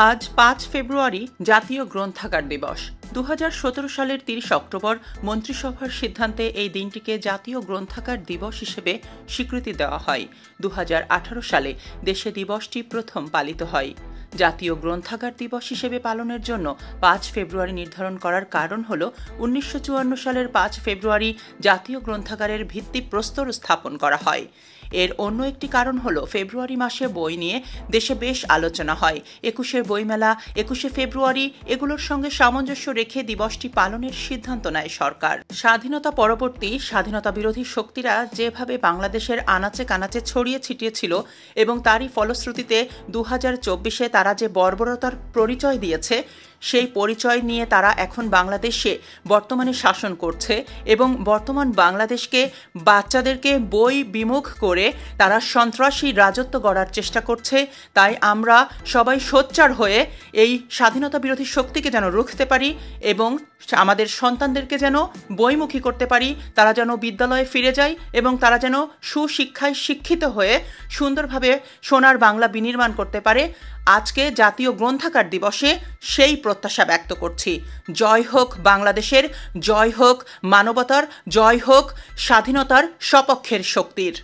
আজ ৫ ফেব্রুয়ারি জাতীয় গ্রন্থাগার দিবস। ২০১৭ সালের ৩০ অক্টোবর মন্ত্রিসভার সিদ্ধান্তে এই দিনটিকে জাতীয় গ্রন্থাগার দিবস হিসেবে স্বীকৃতি দেওয়া হয়। ২০১৮ সালে দেশে দিবসটি প্রথম পালিত হয়। জাতীয় গ্রন্থাগার দিবস হিসেবে পালনের জন্য ৫ ফেব্রুয়ারি নির্ধারণ করার কারণ হল ১৯৫৪ সালের ৫ ফেব্রুয়ারি জাতীয় গ্রন্থাগারের ভিত্তিপ্রস্তর স্থাপন করা হয়। এর অন্য একটি কারণ হল ফেব্রুয়ারি মাসে বই নিয়ে দেশে বেশ আলোচনা হয়। ২১শে বইমেলা, ২১শে ফেব্রুয়ারি এগুলোর সঙ্গে সামঞ্জস্য রেখে দিবসটি পালনের সিদ্ধান্ত নেয় সরকার। স্বাধীনতা পরবর্তী স্বাধীনতা বিরোধী শক্তিরা যেভাবে বাংলাদেশের আনাচে কানাচে ছড়িয়ে ছিটিয়েছিল এবং তারই ফলশ্রুতিতে ২০২৪-এ তারা যে বর্বরতার পরিচয় দিয়েছে, সেই পরিচয় নিয়ে তারা এখন বাংলাদেশে বর্তমানে শাসন করছে এবং বর্তমান বাংলাদেশকে বাচ্চাদেরকে বই বিমুখ করে তারা সন্ত্রাসী রাজত্ব গড়ার চেষ্টা করছে। তাই আমরা সবাই সোচ্চার হয়ে এই স্বাধীনতা বিরোধী শক্তিকে যেন রুখতে পারি এবং আমাদের সন্তানদেরকে যেন বইমুখী করতে পারি, তারা যেন বিদ্যালয়ে ফিরে যায় এবং তারা যেন সুশিক্ষায় শিক্ষিত হয়ে সুন্দরভাবে সোনার বাংলা বিনির্মাণ করতে পারে। আজকে জাতীয় গ্রন্থাগার দিবসে সেই প্রত্যাশা ব্যক্ত করছি। জয় হোক বাংলাদেশের, জয় হোক মানবতার, জয় হোক স্বাধীনতার সপক্ষের শক্তির।